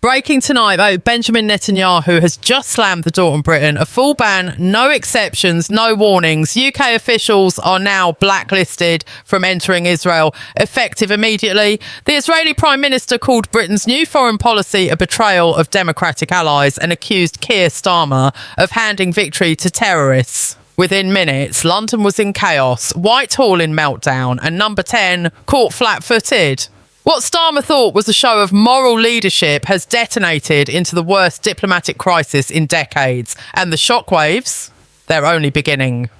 Breaking tonight, Benjamin Netanyahu has just slammed the door on Britain. A full ban, no exceptions, no warnings. UK officials are now blacklisted from entering Israel, effective immediately. The Israeli Prime Minister called Britain's new foreign policy a betrayal of democratic allies and accused Keir Starmer of handing victory to terrorists. Within minutes, London was in chaos, Whitehall in meltdown, and Number 10 caught flat-footed. What Starmer thought was a show of moral leadership has detonated into the worst diplomatic crisis in decades, and the shockwaves, they're only beginning.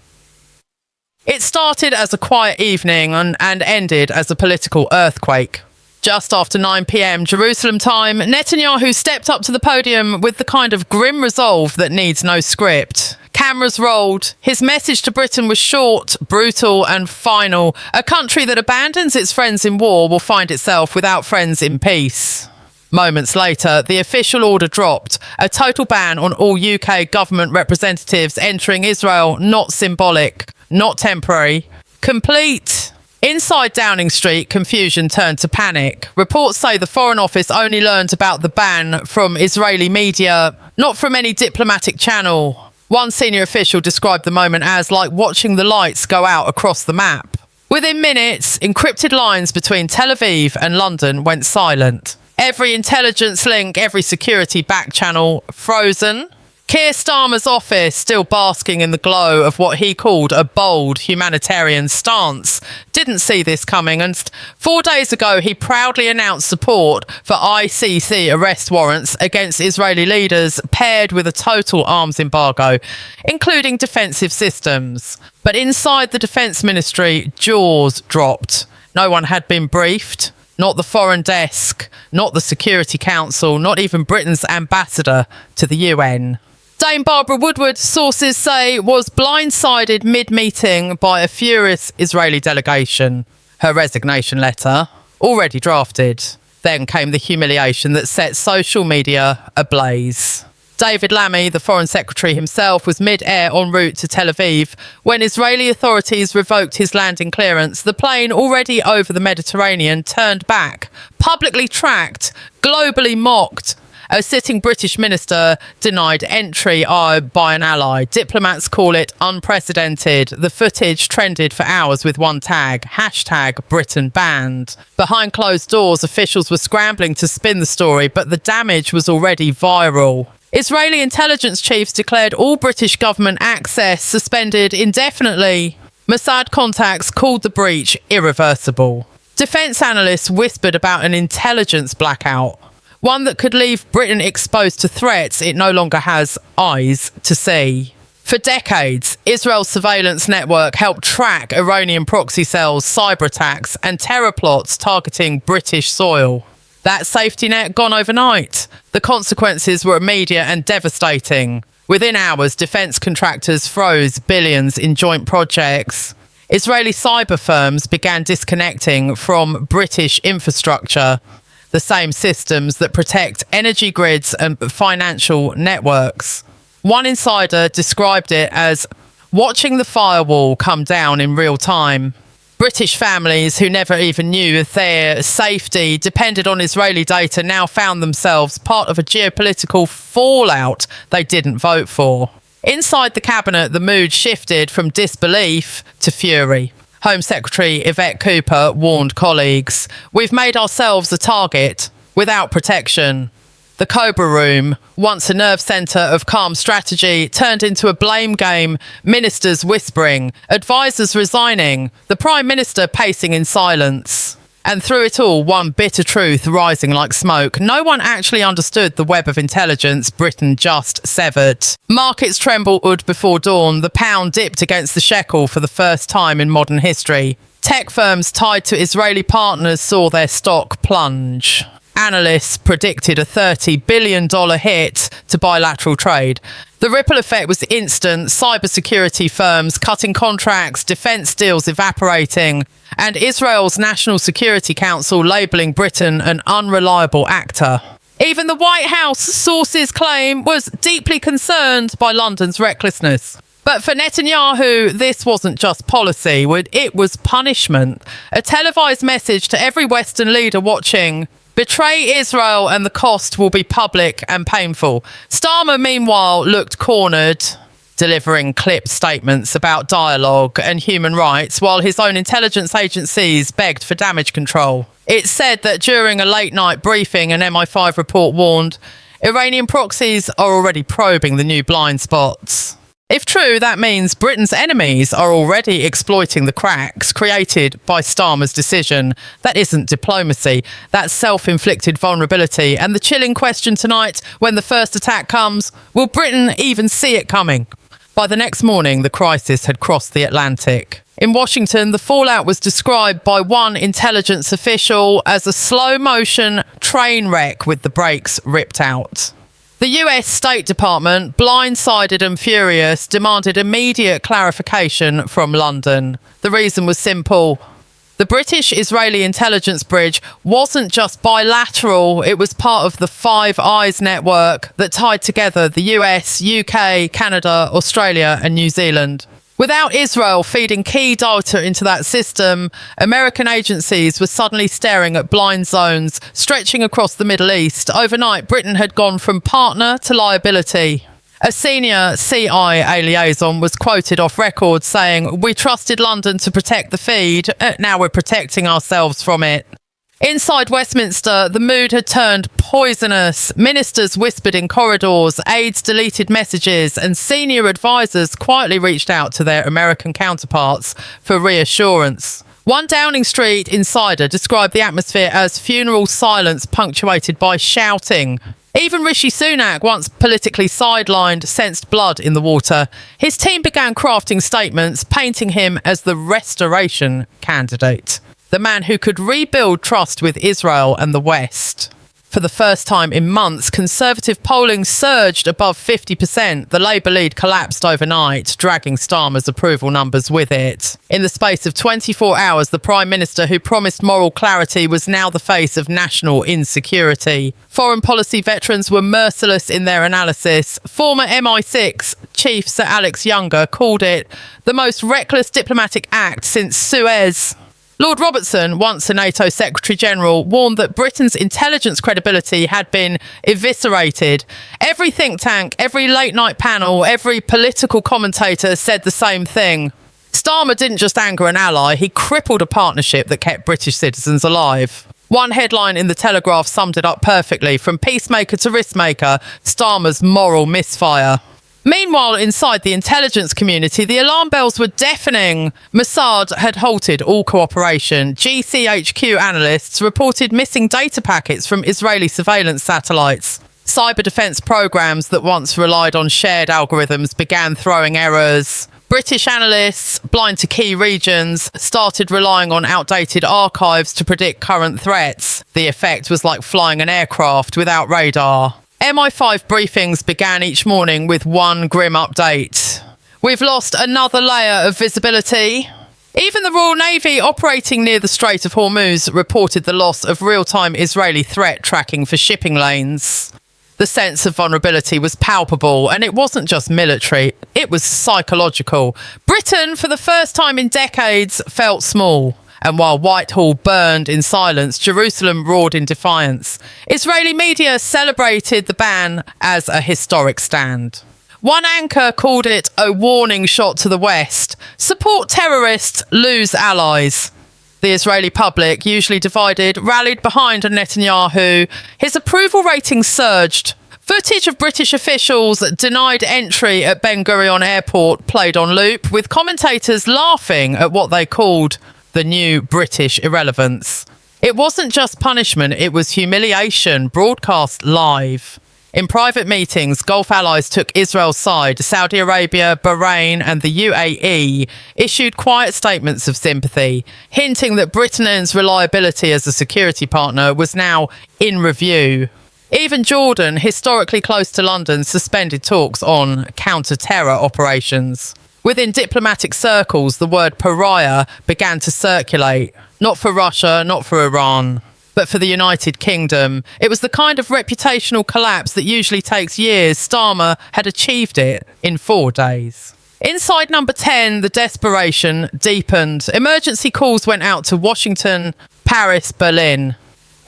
It started as a quiet evening and ended as a political earthquake. Just after 9 p.m. Jerusalem time, Netanyahu stepped up to the podium with the kind of grim resolve that needs no script. Cameras rolled. His message to Britain was short, brutal and final. A country that abandons its friends in war will find itself without friends in peace. Moments later, the official order dropped. A total ban on all UK government representatives entering Israel. Not symbolic, not temporary, complete. Inside Downing Street, confusion turned to panic. Reports say the Foreign Office only learned about the ban from Israeli media, not from any diplomatic channel. One senior official described the moment as like watching the lights go out across the map. Within minutes, encrypted lines between Tel Aviv and London went silent. Every intelligence link, every security back channel frozen. Keir Starmer's office still basking in the glow of what he called a bold humanitarian stance. Didn't see this coming, and 4 days ago he proudly announced support for ICC arrest warrants against Israeli leaders paired with a total arms embargo, including defensive systems. But inside the Defence Ministry, jaws dropped. No one had been briefed. Not the Foreign Desk, not the Security Council, not even Britain's ambassador to the UN. Dame Barbara Woodward, sources say, was blindsided mid-meeting by a furious Israeli delegation. Her resignation letter, already drafted. Then came the humiliation that set social media ablaze. David Lammy, the Foreign Secretary himself, was mid-air en route to Tel Aviv when Israeli authorities revoked his landing clearance. The plane, already over the Mediterranean, turned back, publicly tracked, globally mocked. A sitting British minister denied entry by an ally. Diplomats call it unprecedented. The footage trended for hours with one tag, #Britain banned. Behind closed doors, officials were scrambling to spin the story, but the damage was already viral. Israeli intelligence chiefs declared all British government access suspended indefinitely. Mossad contacts called the breach irreversible. Defence analysts whispered about an intelligence blackout. One that could leave Britain exposed to threats it no longer has eyes to see. For decades, Israel's surveillance network helped track Iranian proxy cells, cyber attacks, and terror plots targeting British soil. That safety net gone overnight. The consequences were immediate and devastating. Within hours, defence contractors froze billions in joint projects. Israeli cyber firms began disconnecting from British infrastructure. The same systems that protect energy grids and financial networks. One insider described it as watching the firewall come down in real time. British families who never even knew if their safety depended on Israeli data now found themselves part of a geopolitical fallout they didn't vote for. Inside the cabinet, the mood shifted from disbelief to fury. Home Secretary Yvette Cooper warned colleagues, "We've made ourselves a target without protection." The Cobra Room, once a nerve centre of calm strategy, turned into a blame game, ministers whispering, advisers resigning, the Prime Minister pacing in silence. And through it all, one bitter truth rising like smoke. No one actually understood the web of intelligence Britain just severed. Markets trembled before dawn. The pound dipped against the shekel for the first time in modern history. Tech firms tied to Israeli partners saw their stock plunge. Analysts predicted a $30 billion hit to bilateral trade. The ripple effect was instant. Cybersecurity firms cutting contracts, defence deals evaporating, and Israel's National Security Council labelling Britain an unreliable actor. Even the White House, sources claim, was deeply concerned by London's recklessness. But for Netanyahu, this wasn't just policy, it was punishment. A televised message to every Western leader watching: Betray Israel and the cost will be public and painful. Starmer, meanwhile, looked cornered, delivering clipped statements about dialogue and human rights, while his own intelligence agencies begged for damage control. It said that during a late-night briefing, an MI5 report warned Iranian proxies are already probing the new blind spots. If true, that means Britain's enemies are already exploiting the cracks created by Starmer's decision. That isn't diplomacy, that's self-inflicted vulnerability. And the chilling question tonight, when the first attack comes, will Britain even see it coming? By the next morning, the crisis had crossed the Atlantic. In Washington, the fallout was described by one intelligence official as a slow-motion train wreck with the brakes ripped out. The US State Department, blindsided and furious, demanded immediate clarification from London. The reason was simple. The British-Israeli intelligence bridge wasn't just bilateral, it was part of the Five Eyes network that tied together the US, UK, Canada, Australia and New Zealand. Without Israel feeding key data into that system, American agencies were suddenly staring at blind zones stretching across the Middle East. Overnight, Britain had gone from partner to liability. A senior CIA liaison was quoted off record saying, "We trusted London to protect the feed, now we're protecting ourselves from it." Inside Westminster, the mood had turned poisonous. Ministers whispered in corridors, aides deleted messages, and senior advisors quietly reached out to their American counterparts for reassurance. One Downing Street insider described the atmosphere as funeral silence punctuated by shouting. Even Rishi Sunak, once politically sidelined, sensed blood in the water. His team began crafting statements, painting him as the restoration candidate. The man who could rebuild trust with Israel and the West. For the first time in months, Conservative polling surged above 50%. The Labour lead collapsed overnight, dragging Starmer's approval numbers with it. In the space of 24 hours, the Prime Minister who promised moral clarity was now the face of national insecurity. Foreign policy veterans were merciless in their analysis. Former MI6 Chief Sir Alex Younger called it the most reckless diplomatic act since Suez. Lord Robertson, once a NATO Secretary-General, warned that Britain's intelligence credibility had been eviscerated. Every think tank, every late-night panel, every political commentator said the same thing. Starmer didn't just anger an ally, he crippled a partnership that kept British citizens alive. One headline in The Telegraph summed it up perfectly. From peacemaker to risk-maker, Starmer's moral misfire. Meanwhile, inside the intelligence community, the alarm bells were deafening. Mossad had halted all cooperation. GCHQ analysts reported missing data packets from Israeli surveillance satellites. Cyber defense programs that once relied on shared algorithms began throwing errors. British analysts, blind to key regions, started relying on outdated archives to predict current threats. The effect was like flying an aircraft without radar. MI5 briefings began each morning with one grim update. We've lost another layer of visibility. Even the Royal Navy operating near the Strait of Hormuz reported the loss of real-time Israeli threat tracking for shipping lanes. The sense of vulnerability was palpable, and it wasn't just military, it was psychological. Britain, for the first time in decades, felt small. And while Whitehall burned in silence, Jerusalem roared in defiance. Israeli media celebrated the ban as a historic stand. One anchor called it a warning shot to the West. Support terrorists, lose allies. The Israeli public, usually divided, rallied behind Netanyahu. His approval rating surged. Footage of British officials denied entry at Ben Gurion Airport played on loop, with commentators laughing at what they called the new British irrelevance. It wasn't just punishment, it was humiliation, broadcast live. In private meetings, Gulf allies took Israel's side. Saudi Arabia, Bahrain and the UAE issued quiet statements of sympathy, hinting that Britain's reliability as a security partner was now in review. Even Jordan, historically close to London, suspended talks on counter-terror operations. Within diplomatic circles, the word pariah began to circulate. Not for Russia, not for Iran, but for the United Kingdom. It was the kind of reputational collapse that usually takes years. Starmer had achieved it in 4 days. Inside number 10, the desperation deepened. Emergency calls went out to Washington, Paris, Berlin.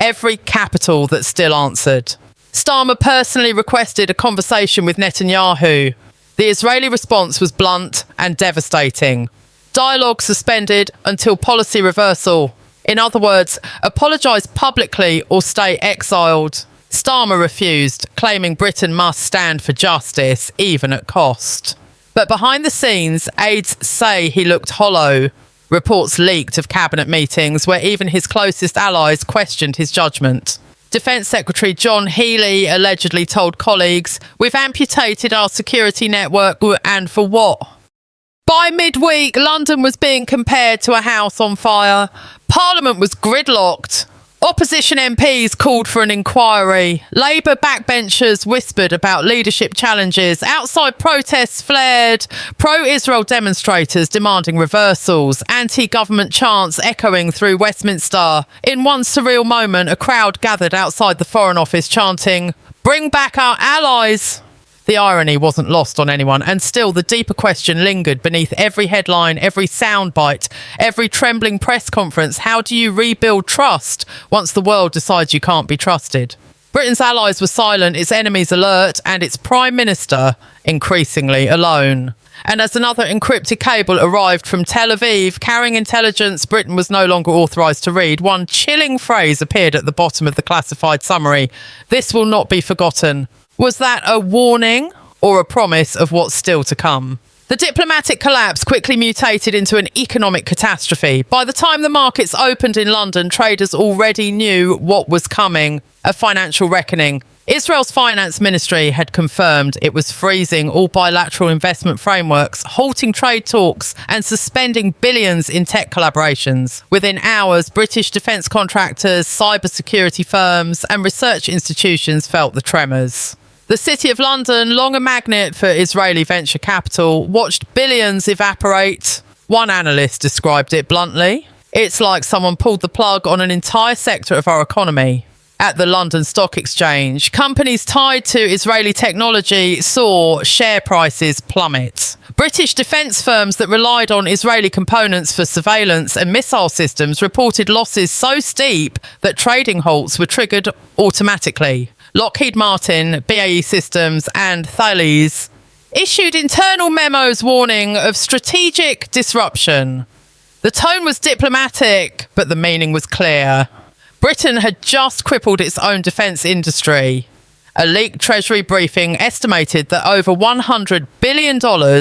every capital that still answered. Starmer personally requested a conversation with Netanyahu. The Israeli response was blunt and devastating. Dialogue suspended until policy reversal. In other words, apologise publicly or stay exiled. Starmer refused, claiming Britain must stand for justice, even at cost. But behind the scenes, aides say he looked hollow. Reports leaked of cabinet meetings where even his closest allies questioned his judgment. Defence Secretary John Healey allegedly told colleagues, "We've amputated our security network, and for what?" By midweek, London was being compared to a house on fire. Parliament was gridlocked. Opposition MPs called for an inquiry. Labour backbenchers whispered about leadership challenges. Outside protests flared. Pro-Israel demonstrators demanding reversals. Anti-government chants echoing through Westminster. In one surreal moment, a crowd gathered outside the Foreign Office chanting, "Bring back our allies." The irony wasn't lost on anyone, and still the deeper question lingered beneath every headline, every soundbite, every trembling press conference. How do you rebuild trust once the world decides you can't be trusted? Britain's allies were silent, its enemies alert, and its Prime Minister increasingly alone. And as another encrypted cable arrived from Tel Aviv, carrying intelligence Britain was no longer authorised to read, one chilling phrase appeared at the bottom of the classified summary: "This will not be forgotten." Was that a warning or a promise of what's still to come? The diplomatic collapse quickly mutated into an economic catastrophe. By the time the markets opened in London, traders already knew what was coming: a financial reckoning. Israel's finance ministry had confirmed it was freezing all bilateral investment frameworks, halting trade talks, and suspending billions in tech collaborations. Within hours, British defence contractors, cybersecurity firms, and research institutions felt the tremors. The City of London, long a magnet for Israeli venture capital, watched billions evaporate. One analyst described it bluntly: "It's like someone pulled the plug on an entire sector of our economy." At the London Stock Exchange, companies tied to Israeli technology saw share prices plummet. British defence firms that relied on Israeli components for surveillance and missile systems reported losses so steep that trading halts were triggered automatically. Lockheed Martin, BAE Systems, and Thales issued internal memos warning of strategic disruption. The tone was diplomatic, but the meaning was clear. Britain had just crippled its own defence industry. A leaked Treasury briefing estimated that over $100 billion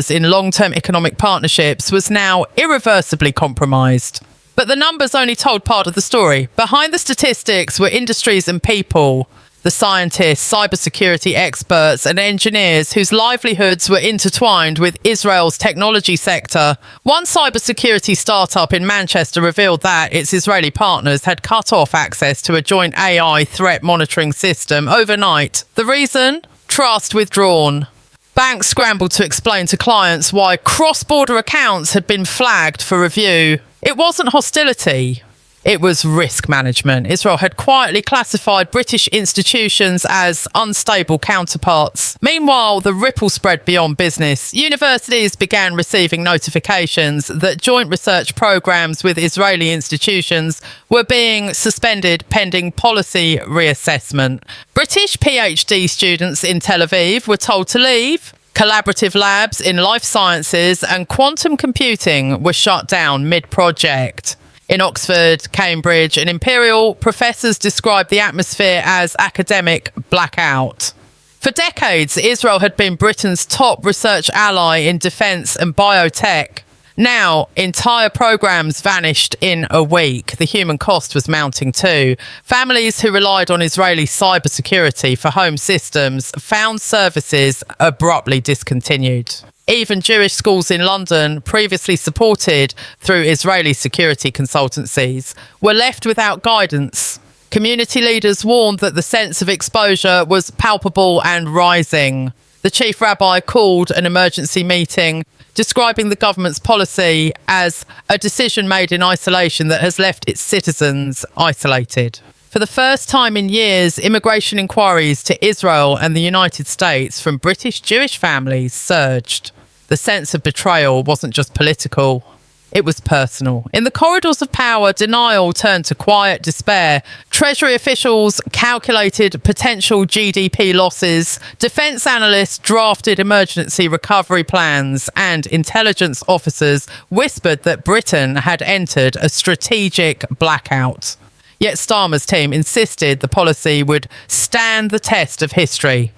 in long-term economic partnerships was now irreversibly compromised. But the numbers only told part of the story. Behind the statistics were industries and people. The scientists, cybersecurity experts, and engineers whose livelihoods were intertwined with Israel's technology sector. One cybersecurity startup in Manchester revealed that its Israeli partners had cut off access to a joint AI threat monitoring system overnight. The reason? Trust withdrawn. Banks scrambled to explain to clients why cross-border accounts had been flagged for review. It wasn't hostility. It was risk management. Israel had quietly classified British institutions as unstable counterparts. Meanwhile, the ripple spread beyond business. Universities began receiving notifications that joint research programs with Israeli institutions were being suspended pending policy reassessment. British PhD students in Tel Aviv were told to leave. Collaborative labs in life sciences and quantum computing were shut down mid-project. In Oxford, Cambridge, and Imperial, professors described the atmosphere as academic blackout. For decades, Israel had been Britain's top research ally in defence and biotech. Now, entire programs vanished in a week. The human cost was mounting too. Families who relied on Israeli cybersecurity for home systems found services abruptly discontinued. Even Jewish schools in London, previously supported through Israeli security consultancies, were left without guidance. Community leaders warned that the sense of exposure was palpable and rising. The chief rabbi called an emergency meeting, describing the government's policy as a decision made in isolation that has left its citizens isolated. For the first time in years, immigration inquiries to Israel and the United States from British Jewish families surged. The sense of betrayal wasn't just political, It was personal. In the corridors of power, denial turned to quiet despair. Treasury officials calculated potential GDP losses. Defence analysts drafted emergency recovery plans. And intelligence officers whispered that Britain had entered a strategic blackout. Yet Starmer's team insisted the policy would stand the test of history.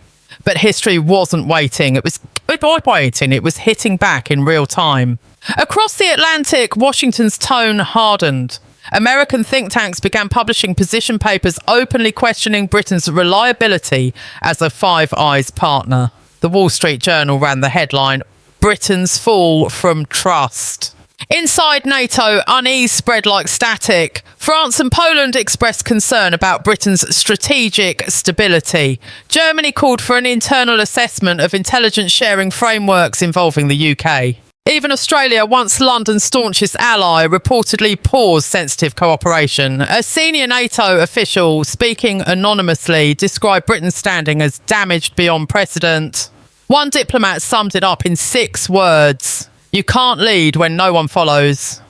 But history wasn't waiting. It was waiting. It was hitting back in real time. Across the Atlantic, Washington's tone hardened. American think tanks began publishing position papers openly questioning Britain's reliability as a Five Eyes partner. The Wall Street Journal ran the headline, "Britain's Fall from Trust." Inside NATO, unease spread like static. France and Poland expressed concern about Britain's strategic stability. Germany called for an internal assessment of intelligence sharing frameworks involving the UK. Even Australia, once London's staunchest ally, reportedly paused sensitive cooperation. A senior NATO official, speaking anonymously, described Britain's standing as damaged beyond precedent. One diplomat summed it up in 6 words. You can't lead when no one follows.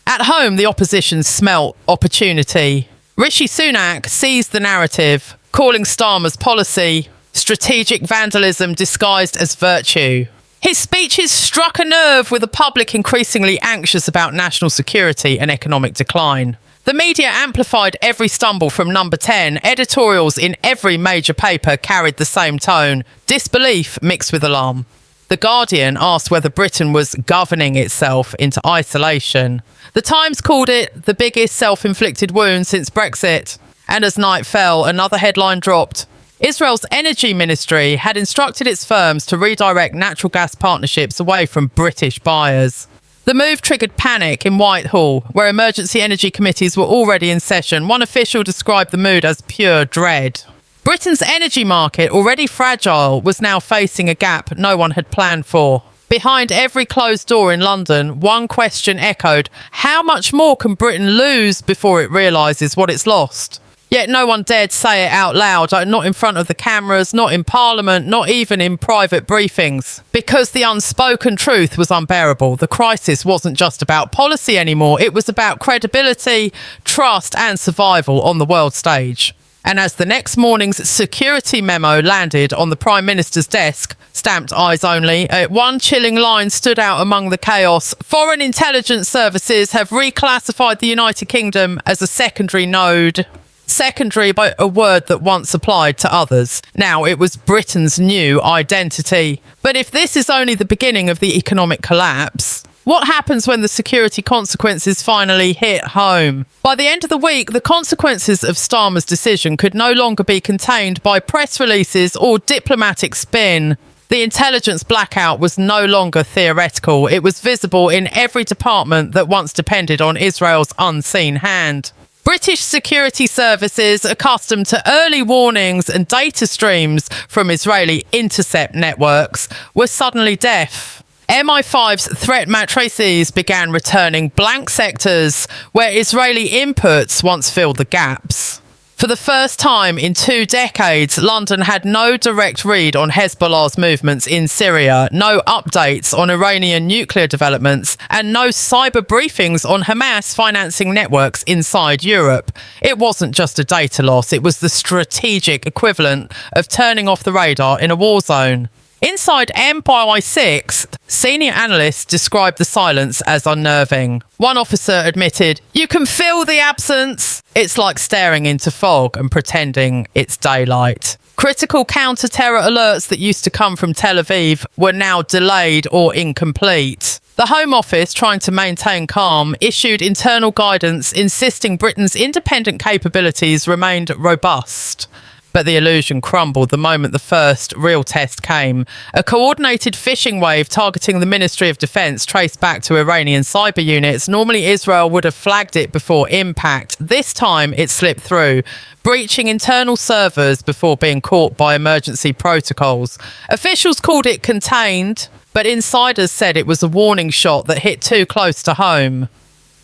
At home, the opposition smelt opportunity. Rishi Sunak seized the narrative, calling Starmer's policy strategic vandalism disguised as virtue. His speeches struck a nerve with a public increasingly anxious about national security and economic decline. The media amplified every stumble from Number 10. Editorials in every major paper carried the same tone, disbelief mixed with alarm. The Guardian asked whether Britain was governing itself into isolation. The Times called it the biggest self-inflicted wound since Brexit. And as night fell, another headline dropped. Israel's energy ministry had instructed its firms to redirect natural gas partnerships away from British buyers. The move triggered panic in Whitehall, where emergency energy committees were already in session. One official described the mood as pure dread. Britain's energy market, already fragile, was now facing a gap no one had planned for. Behind every closed door in London, one question echoed: how much more can Britain lose before it realises what it's lost? Yet no one dared say it out loud, not in front of the cameras, not in Parliament, not even in private briefings. Because the unspoken truth was unbearable. The crisis wasn't just about policy anymore. It was about credibility, trust and survival on the world stage. And as the next morning's security memo landed on the Prime Minister's desk, stamped eyes only, one chilling line stood out among the chaos. Foreign intelligence services have reclassified the United Kingdom as a secondary node. Secondary by a word that once applied to others. Now it was Britain's new identity. But if this is only the beginning of the economic collapse, what happens when the security consequences finally hit home? By the end of the week, the consequences of Starmer's decision could no longer be contained by press releases or diplomatic spin. The intelligence blackout was no longer theoretical. It was visible in every department that once depended on Israel's unseen hand. British security services, accustomed to early warnings and data streams from Israeli intercept networks, were suddenly deaf. MI5's threat matrices began returning blank sectors where Israeli inputs once filled the gaps. For the first time in 2 decades, London had no direct read on Hezbollah's movements in Syria, no updates on Iranian nuclear developments, and no cyber briefings on Hamas financing networks inside Europe. It wasn't just a data loss, it was the strategic equivalent of turning off the radar in a war zone. Inside MI6, senior analysts described the silence as unnerving. One officer admitted, "You can feel the absence. It's like staring into fog and pretending it's daylight." Critical counter-terror alerts that used to come from Tel Aviv were now delayed or incomplete. The Home Office, trying to maintain calm, issued internal guidance insisting Britain's independent capabilities remained robust. But the illusion crumbled the moment the first real test came. A coordinated phishing wave targeting the Ministry of Defence traced back to Iranian cyber units. Normally Israel would have flagged it before impact. This time it slipped through, breaching internal servers before being caught by emergency protocols. Officials called it contained, but insiders said it was a warning shot that hit too close to home.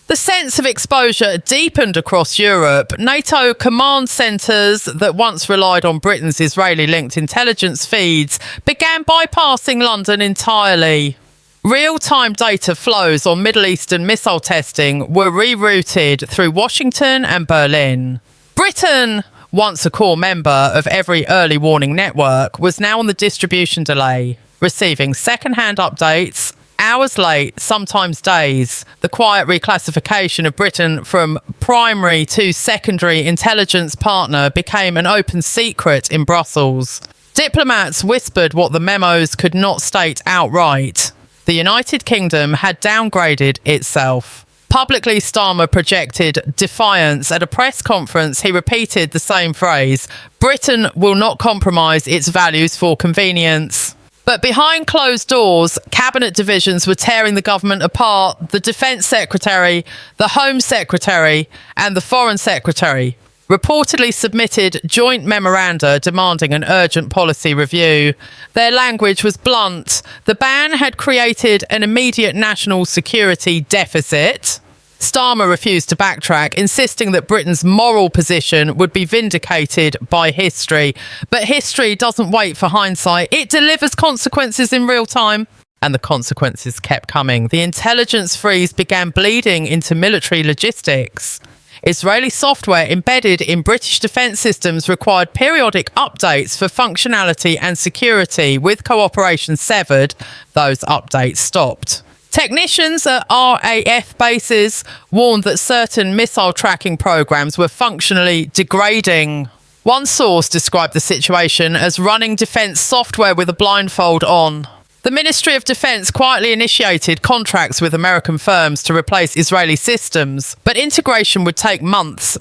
The sense of exposure deepened across Europe. NATO command centres that once relied on Britain's Israeli-linked intelligence feeds began bypassing London entirely. Real-time data flows on Middle Eastern missile testing were rerouted through Washington and Berlin. Britain, once a core member of every early warning network, was now on the distribution delay, receiving second-hand updates hours late, sometimes days. The quiet reclassification of Britain from primary to secondary intelligence partner became an open secret in Brussels. Diplomats whispered what the memos could not state outright. The United Kingdom had downgraded itself. Publicly, Starmer projected defiance. At a press conference, he repeated the same phrase: Britain will not compromise its values for convenience. But behind closed doors, cabinet divisions were tearing the government apart. The Defence Secretary, the Home Secretary and the Foreign Secretary reportedly submitted joint memoranda demanding an urgent policy review. Their language was blunt. The ban had created an immediate national security deficit. Starmer refused to backtrack, insisting that Britain's moral position would be vindicated by history. But history doesn't wait for hindsight. It delivers consequences in real time. And the consequences kept coming. The intelligence freeze began bleeding into military logistics. Israeli software embedded in British defence systems required periodic updates for functionality and security. With cooperation severed, those updates stopped. Technicians at RAF bases warned that certain missile tracking programs were functionally degrading. One source described the situation as running defence software with a blindfold on. The Ministry of Defence quietly initiated contracts with American firms to replace Israeli systems, but integration would take months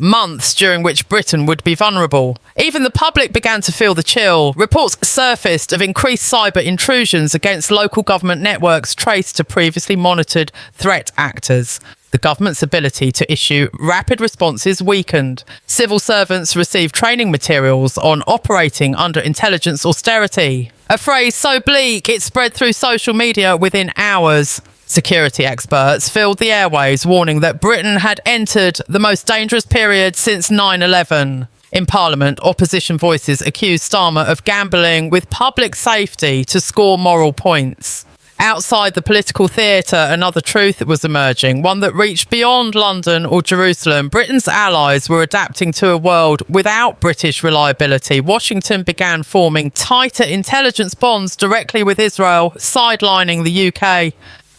during which Britain would be vulnerable. Even the public began to feel the chill. Reports surfaced of increased cyber intrusions against local government networks traced to previously monitored threat actors. The government's ability to issue rapid responses weakened. Civil servants received training materials on operating under intelligence austerity. A phrase so bleak it spread through social media within hours. Security experts filled the airwaves, warning that Britain had entered the most dangerous period since 9/11. In Parliament, opposition voices accused Starmer of gambling with public safety to score moral points. Outside the political theatre, another truth was emerging, one that reached beyond London or Jerusalem. Britain's allies were adapting to a world without British reliability. Washington began forming tighter intelligence bonds directly with Israel, sidelining the UK.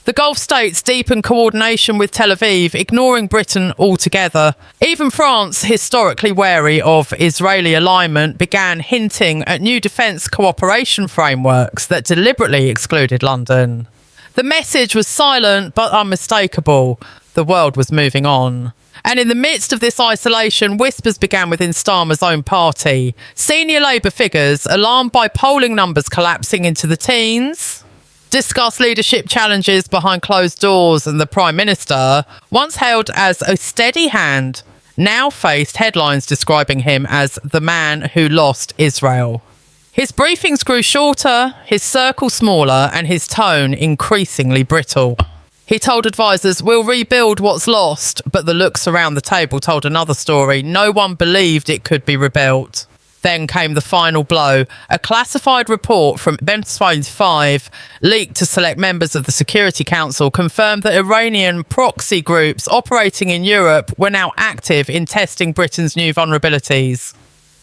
The Gulf states deepened coordination with Tel Aviv, ignoring Britain altogether. Even France, historically wary of Israeli alignment, began hinting at new defence cooperation frameworks that deliberately excluded London. The message was silent but unmistakable. The world was moving on. And in the midst of this isolation, whispers began within Starmer's own party. Senior Labour figures, alarmed by polling numbers collapsing into the teens, discussed leadership challenges behind closed doors, and the Prime Minister, once hailed as a steady hand, now faced headlines describing him as the man who lost Israel. His briefings grew shorter, his circle smaller, and his tone increasingly brittle. He told advisers, "We'll rebuild what's lost," but the looks around the table told another story. No one believed it could be rebuilt. Then came the final blow. A classified report from M25, leaked to select members of the Security Council, confirmed that Iranian proxy groups operating in Europe were now active in testing Britain's new vulnerabilities.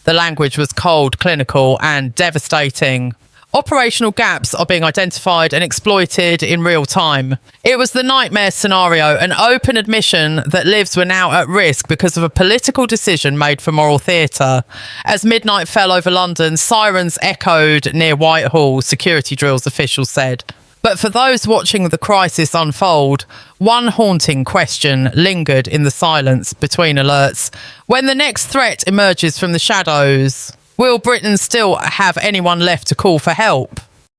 The language was cold, clinical, and devastating. Operational gaps are being identified and exploited in real time. It was the nightmare scenario, an open admission that lives were now at risk because of a political decision made for moral theatre. As midnight fell over London, sirens echoed near Whitehall, security drills officials said. But for those watching the crisis unfold, one haunting question lingered in the silence between alerts. When the next threat emerges from the shadows, will Britain still have anyone left to call for help?